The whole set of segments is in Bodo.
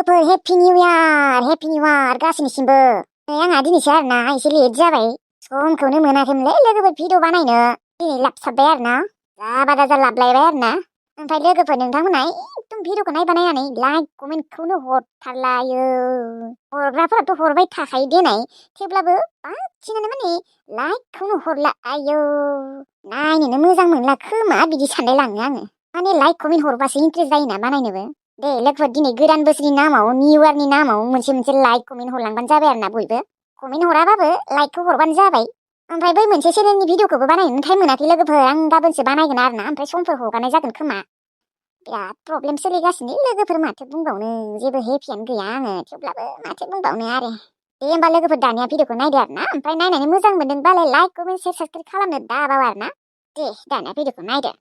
लोगोफोर हेपि निउ इयार गासैनिसिमबो आंहा दिनैसो आरोना एसे लेट जाबाय समखौनो मोनाखैमोनलै लोगोफोर भिडिअ बानायनो दिनै लाबसाबबाय आरोना जाबा दाजा लाबलायबाय आरोना ओमफ्राय लोगोफोर नोंथांमोना एकदम भिडिअखौ नायनानै लाइक कमेन्टखौनो हरथारलायो हरग्राफोराथ' हरबाय थाखायो देनाय थेवब्लाबो बांसिनानो माने लाइकखौनो हरला आयौ नायनोनो मोजां मोनला खोमा बिदि सानलाय लाङो आङो माने लाइक कमेन्ट हरबासो इन्ट्रेस्ट जायोना बानायनोबो दे लोगोफोर दिनै गोदान बोसोरनि नामाव निउ इयारनि नामाव मोनसे लाइक कमेन्ट हरलांबानो जाबाय आरोना बयबो कमेन्ट हराबाबो लाइकखौ हरबानो जाबाय ओमफ्राय बै मोनसे चेनेलनि भिडिअखौबो बानायनो टाइम मोनाखै लोगोफोर आं गाबोनसो बानायगोन आरोना ओमफ्राय समफोर हगारनाय जागोन खोमा बिराद प्रब्लेम सोलिगासिनो लोगोफोर माथो बुंबावनो जेबो हेपियानो गैया आङो थेवब्लाबो माथो बुंबावनो आरो दे होमबा लोगोफोर दानिया भिडिअखौ नायदो आरोना ओमफ्राय नायनानै मोजां मोनदोंबालाय लाइक कमेन्ट शेयार साबस्क्राइब खालामनो दाबाव आरोना दे दानिया भिडिअखौ नायदो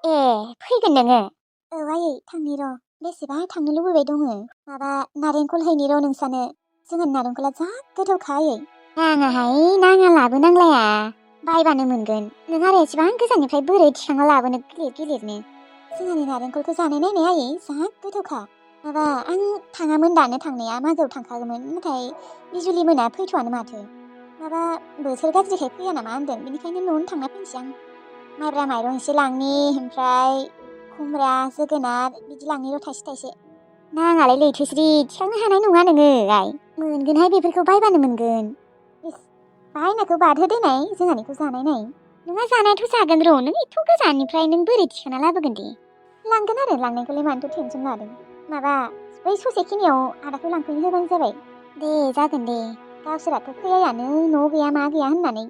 ए फैगोन नोङो औ आयै थांनि र' बेसेबा थांनो लुबैबाय दङ माबा नारेंखल हैनि र' नोंसानो जोंहा नारेंखला जा गोथावखा आयै नाङाहाय नाङा लाबोनांलाया बायबानो मोनगोन नों आरो एसेबां गोजाननिफ्राय बोरै थिखांना लाबोनो गिलिरनो जोंहानि नारेंखलखौ जानाय नायनाय आयै जा गोथावखा माबा आं थाङामोन दानो थांनाया मागोआव थांखागौमोन नाथाय बिजुलि मोना फैथ'आनो माथो माबा बोथोर गाज्रिखाय फैया नामा होनदों बेनिखायनो न'आवनो थांना फैनोसै आं माइब्रा माइरं एसे लांनि ओमफ्राय खुमब्रा जोगोनार बिदि लांनि र' थाइसे थाइसे नाङालाय लैथोस्रि थिखांनो हानाय नङा नोङो आइ मोनगोनहाय बेफोरखौ बायबानो मोनगोन बायनायखौ बादहो देनाय जोंहानिखौ जानाय नाय नोंहा जानायाथ' जागोन र' नों एथ' गोजाननिफ्राय नों बोरै थिखांना लाबोगोन दे लांगोन आरो लांनायखौलाय मानोथ' टेनसन लादों माबा बै ससेखिनियाव आदाखौ लांफैनो होबानो जाबाय दे जागोन दे गावसोराथ' फैयायानो न' गैया मा गैया होननानै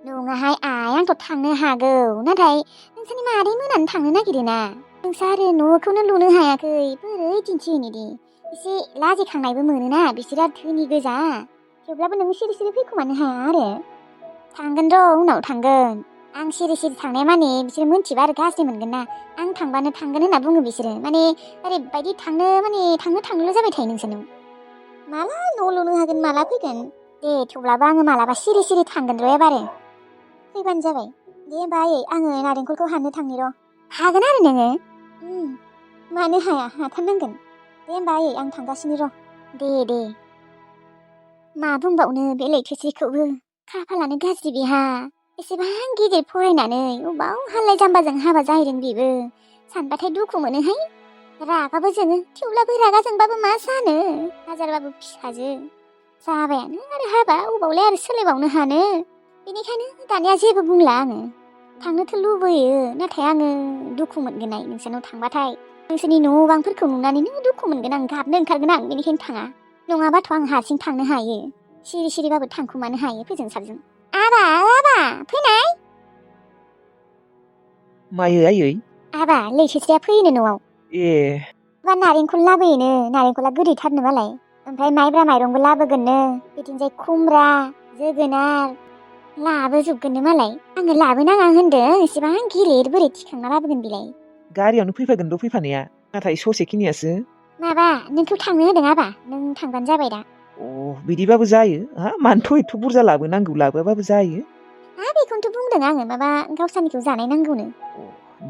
नङाहाय आइ आंथ' थांनो हागौ नाथाय नोंसोरनि मादै मोनानो थांनो नागिरोना नोंसा आरो न'खौनो लुनो हायाखै बोरै दिन्थिहैनो दे एसे लाजिखांनायबो मोनोना बिसोरो धोनि गोजा थेवब्लाबो नों सिरि सिरि फैखोमानो हाया आरो थांगोन र' उनाव थांगोन आं सिरि सिरि थांनाय माने बिसोर मोनथिबा आरो गाज्रि मोनगोन ना आं थांबानो थांगोन होनना बुङो बिसोरो माने ओरैबायदि थांनोल' जाबाय थायो नोंसोरनाव माला न' लुनो हागोन माला फैगोन दे थेवब्लाबो आङो मालाबा सिरि सिरि थांगोन र' एबारो फैबानो जाबाय दे होमबा आयै आङो नारेंखलखौ हाननो थांनि र' हागोन आरो नोङो मानो हाया हाथारनांगोन दे होमबा आयै आं थांगासिनो र' दे मा बुंबावनो बे लैथोस्रिखौबो खाफालानो गाज्रि बेहा एसेबां गिदिर फरायनानै अबाव हालाय जाम्बाजों हाबा जाहैदों बेबो सानबाथाय दुखु मोनोहाय रागाबो जोङो थेवब्लाबो रागा जोंबाबो मा जानो हाजारबाबो फिसाजो जाबायानो आरो हाबा अबावलाय आरो सोलायबावनो हानो बेनिखायनो दानिया जेबो बुंला आङो थांनोथ' लुबैयो नाथाय आङो दुखु मोनगोन नोंसोरनाव थांबाथाय नोंसोरनि न' बांफोरखौ नुनानैनो दुखु मोनगोन आं गाबनो ओंखारगोन आं बेनिखायनो थाङा नङाबाथ' आं हारसिं थांनो हायो सिरि सिरिबाबो थांखुमानो हायो फोजों साबजों आबा फैनाय मायो आयै आबा लैथोस्रिया फैनो न'आव ए बा नारेंखल लाबोयोनो नारेंखला गोदैथारनो मालाय ओमफ्राय माइब्रा माइरंबो लाबोगोननो बिदिनोजाय खुमब्रा जोगोनार लाबोजोबगोननो मालाय आङो लाबोनाङा होनदों एसेबां गिलिर बोरै थिखांना लाबोगोन बिलाय गारियावनो फैफागोन र' फैफानाया नाथाय ससेखिनियासो माबा नोंखौ थांनो होदों आबा नों थांबानो जाबाय दा बिदिबाबो जायो मानोथ' एथ' बुरजा लाबोनांगौ लाबोआबाबो जायो बेखौनोथ' बुंदों आङो माबा गावसानिखौ जानाय नांगौनो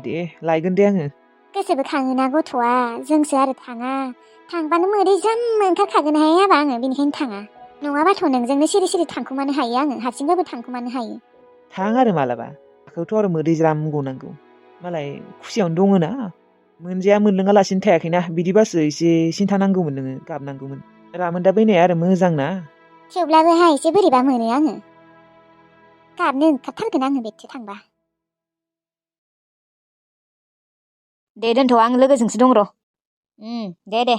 दे लायगोन दे आङो गोसोबो खाङोना गथ'आ जोंसो आरो थाङा थांबानो मोदै ज्राम ओंखारखागोनहाय आबा आङो बेनिखायनो थाङा नङाबाथ' नोंजोंनो सिरि सिरि थांखुमानो हायो आङो हारसिंबाबो थांखुमानो हायो थां आरो मालाबा आंखौथ' आरो मोदै ज्राम गनांगौ मालाय खुसियावनो दङ ना मोनजाया मोनलोङालासिनो थायाखैना बिदिबासो एसे सिन्था नांगौमोन नोङो गाबनांगौमोन रामोनदा बैनाया आरो मोजां ना थेवब्लाबोहाय एसे बोरैबा मोनो आङो गाबनो ओंखारथारगोन आङो बेथिं थांबा दे दोनथ' आं लोगोजोंसो दं र' दे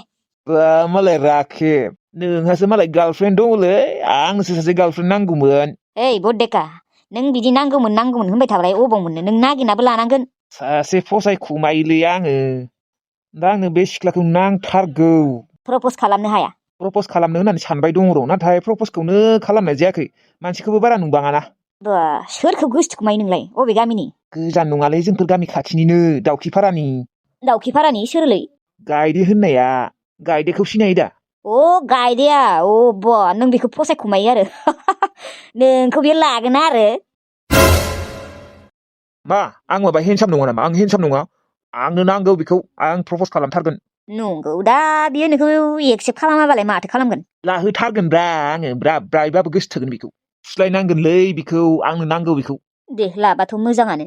बा मालाय राखेब नोंहासो मालाय गार्लफ्रेन्ड दङलै आंसो सासे गार्लफ्रेन्ड नांगौमोन ओइ बडेका नों बिदि नांगौमोन होनबाय थाबालाय अबाव मोननो नों नागिरनाबो लानांगोन सासे फसायखुमायोलै आङो दा आंनो बे सिख्लाखौ नांथारगौ प्रप'ज खालामनो हाया प्रप'ज खालामनो होननानै सानबाय दङ र' नाथाय प्रप'जखौनो खालामनाय जायाखै मानसिखौबो बारा नुबाङाना बा सोरखौ गोसोथोखुमायो नोंलाय अबे गामिनि गोजान नङालै जोंफोर गामि खाथिनिनो दाउखिपारानि दाउखिपारानि सोरलै गायदे होननाया गायदेखौ सिनायो दा गायदेया बा नों बेखौ फसायखुमायो आरो नोंखौ बे लागोन आरो मा आं माबा हेन्डसाम नङा नामा आं हेन्डसाम नङा आंनो नांगौ बेखौ आं प्रप'ज खालामथारगोन नंगौ दा बियो नोंखौ एक्सेप्ट खालामाबालाय माथो खालामगोन लाहोथारगोनब्रा आङो ब्राइबाबो गोसोथोगोन बेखौ फुस्लायनांगोनलै बेखौ आंनो नांगौ बेखौ दे लाबाथ' मोजाङानो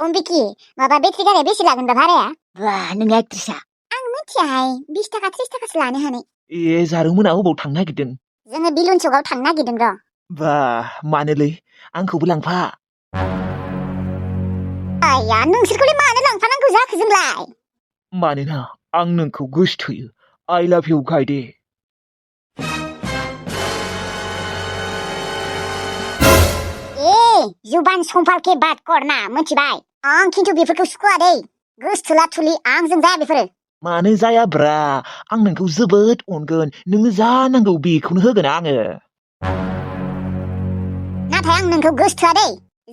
अम्बिकी माबा बेटारि गारिया बेसे लागोन दा भाराया बा नों एक्ट्रिसा आं मिथियाहाय 20 थाखा 30 थाखासो लानो हानाय ए जारौमोना अबाव थांनो नागिरदों जोङो बिलुन चकआव थांनो नागिरदों र' बा मानोलै आंखौबो लांफा आया नोंसोरखौलाय मानो लांफानांगौ जाखो जोंलाय मानोना आं नोंखौ गोसोथोयो I love you गायदे जुबान सम्भालके बात करना मोनथिबाय आं खिन्थु बेफोरखौ सुखुवा दै गोसथोला थुलि आंजों जाया बेफोरो मानो जायाब्रा आं नोंखौ जोबोद अनगोन नोंनो जा नांगौ बेखौनो होगोन आङो नाथाय आं नोंखौ गोसथोआ दै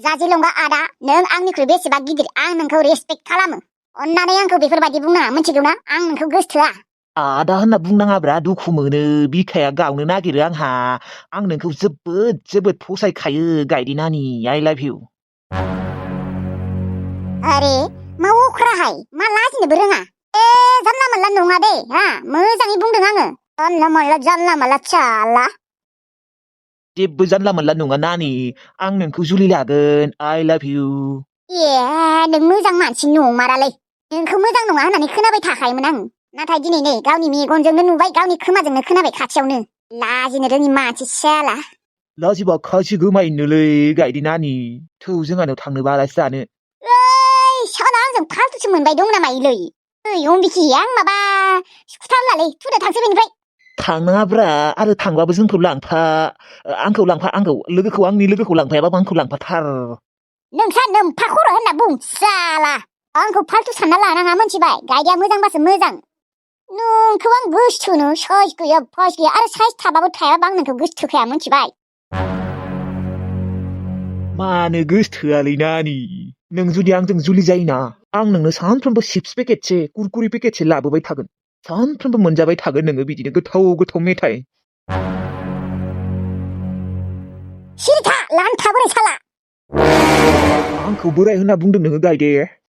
जाजिलंगा आदा नों आंनिख्रुइ बेसेबा गिदिर आं नोंखौ रेसपेक्ट खालामो अन्नानै आंखौ बेफोरबायदि बुंनाङा मोनथिगौना आं नोंखौ गोसथोआ आदा होनना बुंनाङाब्रा दुखु मोनो बिखाया गावनो नागिरो आंहा आं नोंखौ जोबोद जोबोद फसायखायो गायदे नानि I love you आरे मा अख्राहाय मा लाजिनोबो रोङा जानला मोनला नङा दे हा मोजाङै बुंदों आङो जानला मोनला चाला जेबो जानला मोनला नङा नानि आं नोंखौ जुलि लागोन I love you नों मोजां मानसि नंमारालै नोंखौ मोजां नङा होननानै खोनाबाय थाखायोमोन आं नाथाय दिनै नै गावनि मेगनजोंनो नुबाय गावनि खोमाजोंनो खोनाबाय खाथियावनो लाजिनो रोङि मानसि साला लाजिबा खासि गोमायोनोलै गायदे नानि थौ जोंहानाव थांनोबा आलासि जानो साला आंजों फाल्थुसो मोनबाय दं नामायोलै अम्बिकी आं माबा सुखुथारलालै थुदो थांसै बेनिफ्राय थांनाङाब्रा आरो थांबाबो जोंखौ लांफा आंखौ आंनि लोगोखौ लांफायाबाबो आंखौ लांफाथार नोंसा नोम्फा खर' होनना बुं साला आंखौ फाल्थु सानना लानाङा मोनथिबाय गायदाया मोजांबासो मोजां नोंखौ आं गोसथोनो साइज गैया फाइस गैया आरो साइज थाबाबो थायाबा आं नोंखौ गोसथोखाया मोनथिबाय मानो गोसथोआलै नानि नों जुदि आंजों जुलि जायोना आं नोंनो सानफ्रोमबो चिप्स पेकेटसे कुरकुरि पेकेटसे लाबोबाय थागोन सानफ्रोमबो मोनजाबाय थागोन नोङो बिदिनो गोथाव गोथाव मेथाइ सिरिथा लान्था बोराय साला आंखौ बोराय होनना बुंदों नोङो गायदे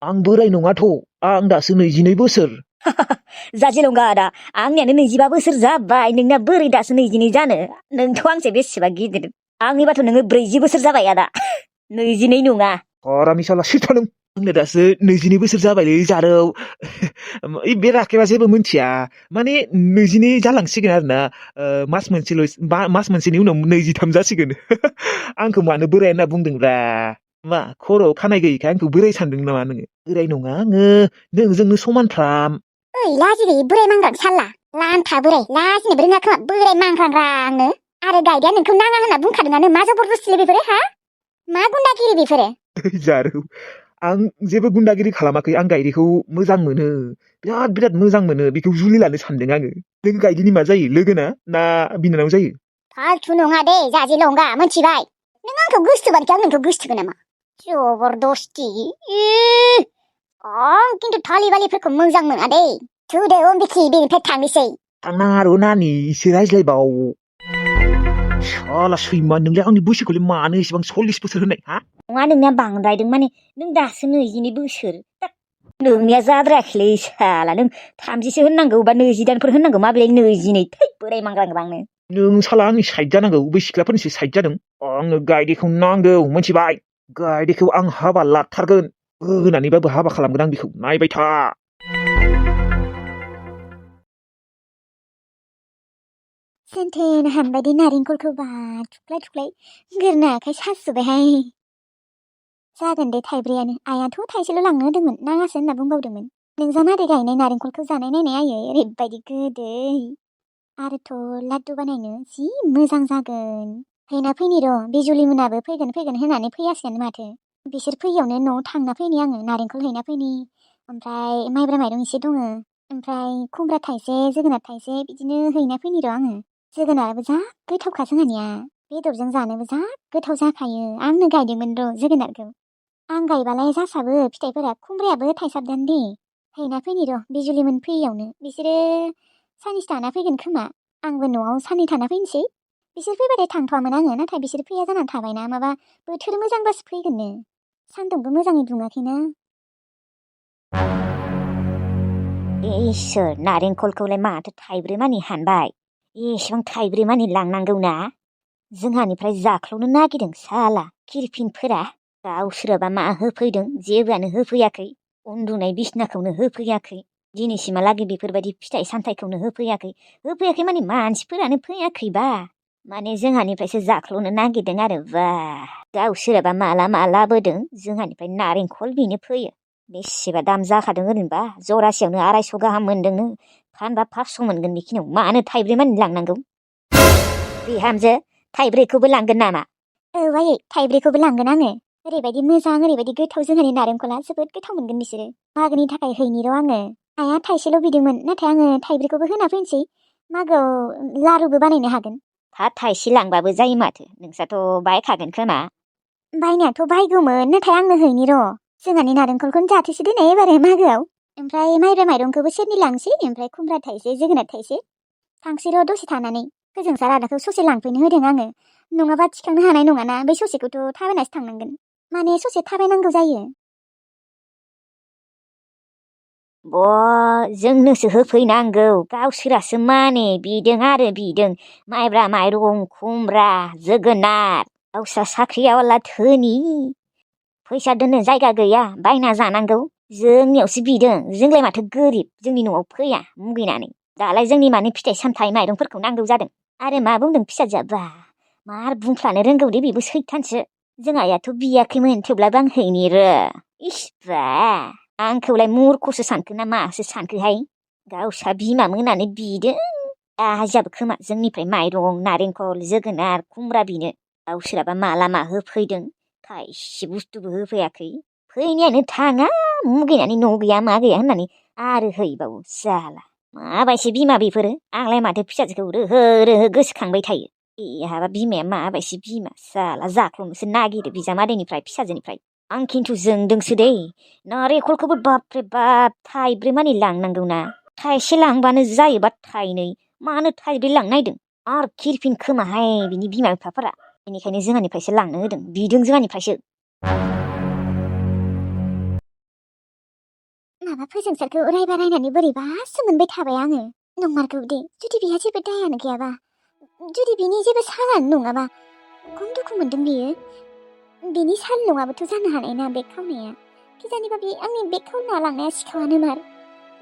आं बोराय नङाथ' आं दासो 22 बोसोर जाजिलंगा आदा आंनियानो 25 बोसोर जाबाय नोंना बोरै दासो 22 जानो नोंथ' आंसे बेसेबा गिदिर आंनिबाथ' नोङो 40 बोसोर जाबाय आदा 22 नङा हरामि साला सिथा नों आंनो दासो 22 बोसोर जाबायलै जारौ बे राखेबा जेबो मिन्थिया माने 22 जालांसिगोन आरोना मास मोनसेनि उनाव 23 जासिगोन आंखौ मानो बोराय होनना बुंदोंब्रा मा खर'आव खानाय गैयिखाय आंखौ बोराय सानदों नामा नोङो बोराय नङा आङो नोंजोंनो समानफ्राम लाजि गैयि बोराय मांग्रां साला लान्था बोराय लाजिनोबो रोङा खोमा बोराय मांग्रांनो आरो गायदाया नोंखौ नाङा होनना बुंखादोंआनो मा जबरदस्तिलै बेफोरो हा मा गुन्दागिरि बेफोरो जारौ आं जेबो गुन्दागिरि खालामाखै आं गायदेखौ मोजां मोनो बिराद मोजां मोनो बेखौ जुलि लानो सानदों आङो नों गायदेनि मा जायो लोगोना ना बिनानाव जायो फाल्थु नङा दे जाजिलंगा मोनथिबाय नों आंखौ गोसथोबानोखि आं नोंखौ गोसथोगोन नामा जबरदस्ति आं खिन्थु थालिबालिफोरखौ मोजां मोना दे थुदो अम्बिकी बेनिफ्राय थांनोसै थांनाङा र' नानि एसे रायज्लायबाव साला सैमा नोंलाय आंनि बैसोखौलाय मानो एसेबां 40 बोसोर होनाय हा नङा नोंनिया बांद्रायदों माने नों दासो 22 बोसोर नोंनिया जाद्रायाखैलै साला नों 30सो होननांगौ बा 20 दानफोर होननांगौ माबेलाय 22 थै बोराय मांग्रां गोबांनो नों साला आंनि साइड जानांगौ बै सिख्लाफोरनिसो साइड जादों आंनो गायदेखौ नांगौ मोनथिबाय गायदेखौ आं हाबा लाथारगोन होनानैबाबो हाबा खालामगोन आं बेखौ नायबाय था सेन्थेन हानबायदि नारेंखलखौ बा थुख्लाय गोरना आखाय सासुबायहाय जागोन दे थाइब्रैयानो आइयाथ' थाइसेल' लांनो होदोंमोन नाङासो होनना बुंबावदोंमोन नोंजामादै गायनाय नारेंखलखौ जानाय नायनाय आयै ओरैबायदि गोदै आरोथ' लाड्डु बानायनो जि मोजां जागोन फैना फैनि र' बिजुलि मोनाबो फैगोन होननानै फैयासैनो माथो बिसोर फैयावनो न'आव थांना फैनि आङो नारेंखल हैना फैनि ओमफ्राय माइब्रा माइरं एसे दङ ओमफ्राय खुमब्रा थाइसे जोगोनार थाइसे बिदिनो हैना फैनि र' आङो जोगोनाराबो जा गोथावखा जोंहानिया बेदरजों जानोबो जा गोथाव जाखायो आंनो गायदोंमोन र' जोगोनारखौ आं गायबालाय जासाबो फिथाइफोरा खुमब्रायाबो थाइसाबदान दे हैना फैनि र' बिजुलिमोन फैयावनो बिसोरो सानैसो थाना फैगोन खोमा आंबो न'आव साननै थाना फैनोसै बिसोर फैबाथाय थांथ'वामोन आङो नाथाय बिसोर फैया जानानै थाबायना माबा बोथोर मोजांबासो फैगोननो सान्दुंबो मोजाङै दुङाखैना इसोर नारेंखलखौलाय माथो थाइब्रै मानि हानबाय एसेबां थाइब्रै मानि लांनांगौना जोंहानिफ्राय जाख्ल'नो नागिरदों साला खिरफिनफोरा गावसोराबा मा होफैदों जेबोआनो होफैयाखै उन्दुनाय बिसनाखौनो होफैयाखै दिनैसिमहालागै बेफोरबायदि फिथाइ सामथाइखौनो होफैयाखै माने मानसिफोरानो फैयाखैबा माने जोंहानिफ्रायसो जाख्ल'नो नागिरदों आरो बा गावसोराबा माला मा लाबोदों जोंहानिफ्राय नारेंखल बिनो फैयो बेसेबा दाम जाखादों ओरैनोबा जरासेयावनो 250 गाहाम मोनदोंनो फानबा 500 मोनगोन बेखिनियाव मानो थाइब्रै मानि लांनांगौ बिहामजो थाइब्रैखौबो लांगोन नामा आयै थाइब्रैखौबो लांगोन आङो ओरैबायदि मोजां ओरैबायदि गोथाव जोंहानि नारेंखला जोबोद गोथाव मोनगोन बिसोरो मागोनि थाखाय हैनि र' आङो आइया थाइसेल' बिदोंमोन नाथाय आङो थाइब्रैखौबो होना फैनोसै मागोआव लारुबो बानायनो हागोन थाइसे लांबाबो जायो माथो नोंस्राथ' बायखागोन खोमा बायनायाथ' बायगौमोन नाथाय आंनो हैनि र' जोंहानि नारेंखलखौनो जाथोसै दोनै एबारे मागोआव ओमफ्राय माइब्रा माइरंखौबो सेरनै लांसै ओमफ्राय खुमब्रा थाइसे जोगोनार थाइसे थांसै र' दसे थानानै फोजोंसार आदाखौ ससे लांफैनो होदों आङो नङाबा थिखांनो हानाय नङाना बै ससेखौथ' थाबायनासो थांनांगोन माने ससे थाबायनांगौ जायो जोंनोसो होफैनांगौ गावसोरासो माने बिदों आरो बिदों माइब्रा माइरं खुमब्रा जोगोनार गावस्रा साख्रियावला धोनि फैसा दोननो जायगा गैया बायना जानांगौ जोंनियावसो बिदों जोंलाय माथो गोरिब जोंनि न'आव फैया मुगैनानै दालाय जोंनि माने फिथाइ सामथाइ माइरंफोरखौ नांगौ जादों आरो मा बुंदों फिसाजोआ मार बुंफ्लानो रोंगौ दे बेबो सैथानसो जों आइयाथ' बियाखैमोन थेवब्लाबो आं हैनि र' इस्बा आंखौलाय मुरखौसो सानखो ना मासो सानखोहाय गावसा बिमा मोनानो बिदों आजाबो खोमा जोंनिफ्राय माइरं नारेंखल जोगोनार खुमब्रा बिनो गावसोराबा माला मा होफैदों थाइसे बुस्थुबो होफैयाखै फैनायानो थाङा मुगैनानै न' गैया मा गैया होननानै आरो हैबावो जाला माबायसि बिमा बेफोरो आंलाय माथो फिसाजोखौ रोहो रोहो गोसोखांबाय थायो एहाबा बिमाया माबायसि बिमा जाला जाख्ल'नोसो नागिरो बिजामादैनिफ्राय फिसाजोनिफ्राय आं खिन्थु जोंदोंसो दै नारेंखलखौबो बाबरे बाब थाइब्रै मानि लांनांगौना थाइसे लांबानो जायोबा थाइनै मानो थाइब्रै लांनायदों आरो खिरफिन खोमाहाय बिनि बिमा बिफाफोरा बेनिखायनो जोंहानिफ्रायसो लांनो होदों बिदों जोंहानिफ्रायसो माबा फोजोंसारखौ रायबा रायनानै बोरैबासो मोनबाय थाबाय आङो नंमारगौ दे जुदि बिहा जेबो दायानो गैयाबा जुदि बिनि जेबो सालानो नङाबा खम दुखु मोनदों बियो बिनि साल नङाबोथ' जानो हानाय ना बेग खावनाया खिजानिबा बे आंनि बेग खावना लांनाया सिखावानो मार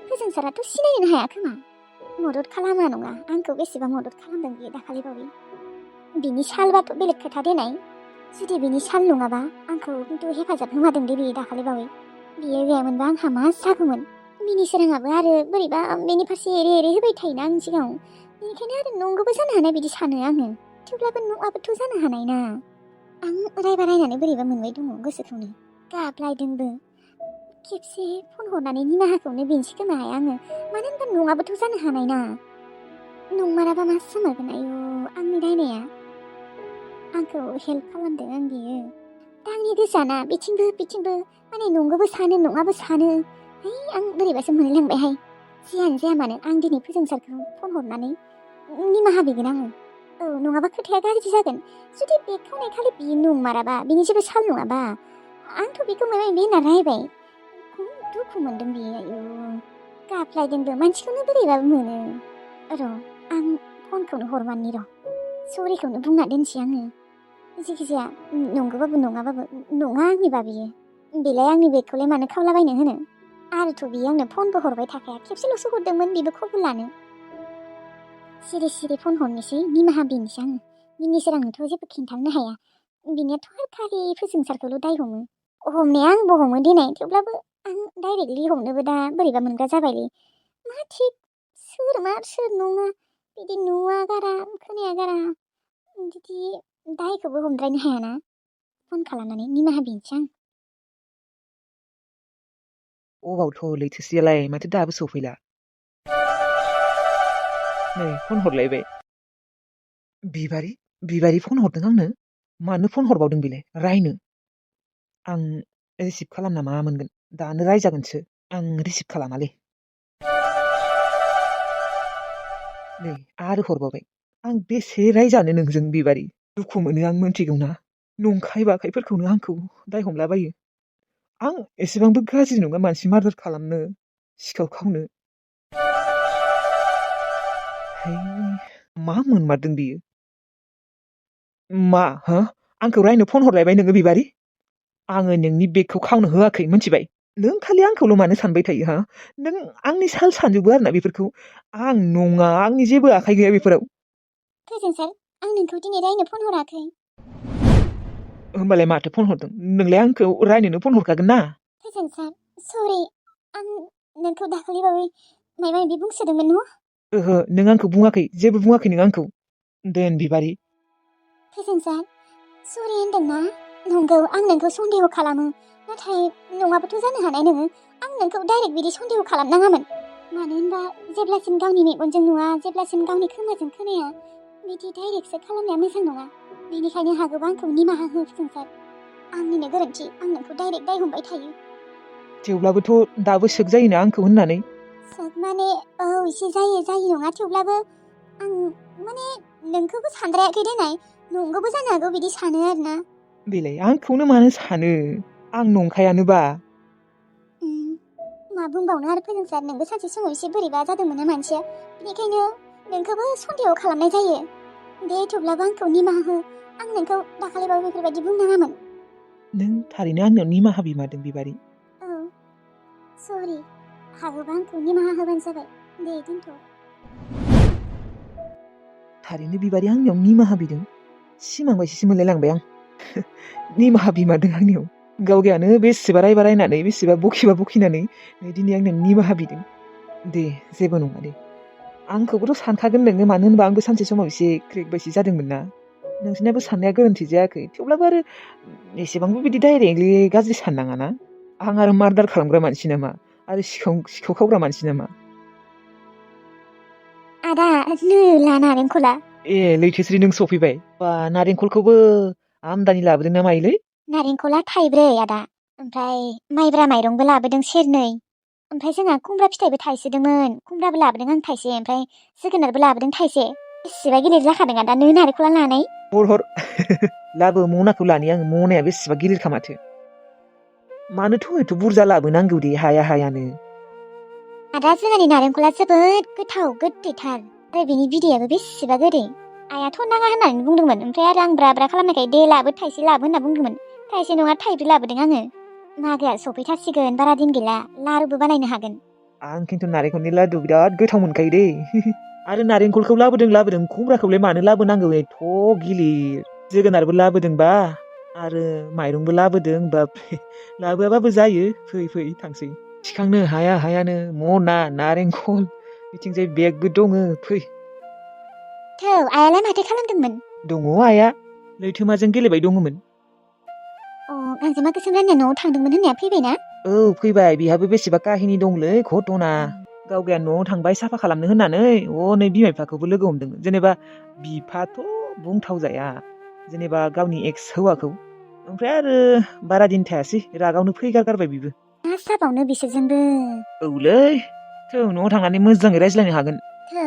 फोजोंसाराथ' सिनायनो हाया खोमा मदद खालामा नङा आंखौ बेसेबा मदद खालामदों बियो दाखालिबावै बिनि सालबाथ' बेलेग खोथा देनाय जुदि बिनि साल नङाबा आंखौ खिन्थु हेफाजाब होमारदों दे बियो दाखालिबावै बियो गैयामोनबा आंहा मा जागौमोन मिनि सोराङाबो आरो बोरैबा बेनि फारसे एरे एरे होबाय थायोना आंनि सिगाङाव बेनिखायनो आरो नंगौबो जानो हानाय बिदि सानो आङो थेवब्लाबो नङाबोथ' जानो हानाय ना आं रायबा रायनानै बोरैबा मोनबाय दङ गोसोखौनो गाबलायदोंबो खेबसे फन हरनानै निमाहाखौनो बिनोसै खोमाहाय आङो मानो होनबा नङाबोथ' जानो हानाय ना नंमाराबा मा जामारगोन आयु आंनि रायनाया आंखौ हेल्प खालामदों आं बियो दा आंनि गोसोआना बिथिंबो माने नंगौबो सानो नङाबो सानो है आं बोरैबासो मोनलायलांबायहाय जियानो जाया मानो आं दिनै फोजोंसारखौ फन हरनानै निमाहा बिगोन आङो औ नङाबा खोथाया गाज्रि जागोन जुदि बेग खावनाय खालि बियो नंमाराबा बिनि जेबो साल नङाबा आंथ' बेखौ माबा माबि होनना रायबाय दुखु मोनदों बियो आयु गाबलायदोंबो मानसिखौनो बोरैबाबो मोनो र' आं फनखौनो हरमारनि र' सरिखौनो बुंना दोनसै आङो जिखिजाया नंगौबाबो नङाबाबो नङा आंनिबा बियो बेलाय आंनि बेगखौलाय मानो खावलाबायनो होनो आरोथ' बियो आंनो फनबो हरबाय थाखाया खेबसेल'सो हरदोंमोन बेबो खबर लानो सिरि सिरि फन हरनोसै निमाहा बिनोसै आङो मिनिसोरांनोथ' जेबो खिन्थानो हाया बिनियाथ' खालि फोजोंसारखौल' दाय हमनाया आंबो हमो देनाय थेवब्लाबो आं डाइरेक्टलि हमनोबो दा बोरैबा मोनग्रा जाबायलै मा थिग सोर मा सोर नङा बिदि नुवा गारा खोनाया गारा बिदि दायखौबो हमद्रायनो हायाना फन खालामनानै निमाहा बिनोसै आं अबावथ' लैथोसेयालाय माथो दाबो सफैला नै फन हरलायबाय बिबारि फन हरदों आंनो मानो फन हरबावदों बेलाय रायनो आं रिसिभ खालामना मा मोनगोन दानो रायजागोनसो आं रिसिभ खालामालै नै आरो हरबावबाय आं बेसे रायजानो नोंजों बिबारि दुखु मोनो आं मोनथिगौना नंखाय बाखायफोरखौनो आंखौ दाय हमलाबायो आं एसेबांबो गाज्रि नङा मानसि मार्डार खालामनो सिखाव खावनो है मा मोनमारदों बियो मा हो आंखौ रायनो फन हरलायबाय नोङो बिबारि आङो नोंनि बेगखौ खावनो होआखै मिथिबाय नों खालि आंखौल' मानो सानबाय थायो हा नों आंनि साल सानजोबो आरोना बेफोरखौ आं नङा आंनि जेबो आखाइ गैया बेफोराव फैजों सार आं नोंखौ दिनै रायनो फन हराखै होमबालाय माथो फन हरदों नोंलाय आंखौ रायनोनो फन हरखागोन ना फैजों सार सरि आं नोंखौ दाखालिबावै माबा माबि बुंसोदोंमोन न' ओहो नों आंखौ बुङाखै जेबो बुङाखै नों आंखौ दोन बिबारि फैजों सार सरि होनदोंना नंगौ आं नोंखौ सन्देह खालामो नाथाय नङाबोथ' जानो हानाय नोङो आं नोंखौ डाइरेक्ट बिदि सन्देह खालामनाङामोन मानो होनबा जेब्लासिम गावनि मेगनजों नुवा जेब्लासिम गावनि खोमाजों खोनाया बिदि डाइरेक्टसो खालामनाया मोजां नङा बेनिखायनो हागौबा आंखौ निमाहा हो फैजों सार आंनिनो गोरोन्थि आं नोंखौ डाइरेक्ट दाय हमबाय थायो थेवब्लाबोथ' दाबो सोग जायोना आंखौ होननानै सोग माने औ एसे जायो नङा थेवब्लाबो आं माने नोंखौबो सानद्रायाखै देनाय नंगौबो जानो हागौ बिदि सानो आरोना बेलाय आंखौनो मानो सानो आं नंखायानोबा मा बुंबावनो आरो फैजों सार नोंबो सानसे समाव एसे बोरैबा जादोंमोन मानसिया बेनिखायनो नोंखौबो सन्देह खालामनाय जायो दे थेवब्लाबो आंखौ निमाहा हो आं नोंखौ दाखालिबाबो बेफोरबायदि बुंनाङामोन नों थारैनो आंनियाव निमाहा बिमारदों बिबारि औ सरि हागौबा आंखौ निमाहा होबानो जाबाय दे दोनथ' थारैनो बिबारि आंनियाव निमाहा बिदों सिमां बायदिसो मोनलायलांबाय आं निमाहा बिमारदों आंनियाव गावगायानो बेसेबा रायबा रायनानै बेसेबा बखिबा बखिनानै दिनै आंनियाव निमाहा बिदों दे जेबो नङा दे आंखौबोथ' सानखागोन नोङो मानो होनबा आंबो सानसे समाव एसे क्रेक बायदि जादोंमोन ना नोंसिनाबो साननाया गोरोन्थि जायाखै थेवब्लाबो आरो एसेबांबो बिदि डाइरेक्टलि गाज्रि साननाङा ना आं आरो मार्डार खालामग्रा मानसि नामा आरो सिखाव खावग्रा मानसि नामा आदा नोला नारेंखला ए लैथोस्रि नों सफैबाय बा नारेंखलखौबो आमदानि लाबोदों ना मायोलै नारेंखला थाइब्रै आदा ओमफ्राय माइब्रा माइरंबो लाबोदों सेरनै ओमफ्राय जोंहा खुमब्रा फिथाइबो थाइसेदोंमोन खुमब्राबो लाबोदों आं थाइसे ओमफ्राय जोगोनारबो लाबोदों थाइसे बेसेबा गिलिर जाखादों आदा नों नारेंखला लानाय हर लाबो मनाखौ लानि आं मनाया बेसेबा गिलिरखा माथो मानोथ' एथ' बुरजा लाबोनांगौ दे हायानो आदा जोंहानि नारेंखला जोबोद गोथाव गोदैथार आरो बिनि बिदैयाबो बेसेबा गोदै आइयाथ' नाङा होननानै बुंदोंमोन ओमफ्राय आरो आं ब्रा खालामनायखाय दे लाबो थाइसे लाबो होनना बुंदोंमोन थाइसे नङा थाइब्रै लाबोदों आङो मागोआ सफैथारसिगोन बारा दिन गैला लारुबो बानायनो हागोन आं खिन्थु नारेंखलनि लादु बिराद गोथाव मोनखायो दे आरो नारेंखलखौ लाबोदों खुमब्राखौलाय मानो लाबोनांगौ एथ' गिलिर जोगोनारबो लाबोदोंबा आरो माइरंबो लाबोदों बाबरे लाबोआबाबो जायो फै थांसै थिखांनो हायानो मना नारेंखल बिथिंजाय बेगबो दङ फै थौ आइयालाय माथो खालामदोंमोन दङ आइया लैथोमाजों गेलेबाय दङमोन गांजेमा गोसोम रानिया न'आव थांदोंमोन होननाया फैबायना औ फैबाय बिहाबो बेसेबा काहिनि दंलै घटना गावगाया न'आव थांबाय साफा खालामनो होननानै नै बिमा बिफाखौबो लोगो हमदों जेनेबा बिफाथ' बुंथावजाया जेनेबा गावनि एक्स हौवाखौ ओमफ्राय आरो बारा दिन थायासै रागावनो फैगारगारबाय बिबो मा जाबावनो बिसोरजोंबो औलै थौ न'आव थांनानै मोजाङै रायज्लायनो हागोन थौ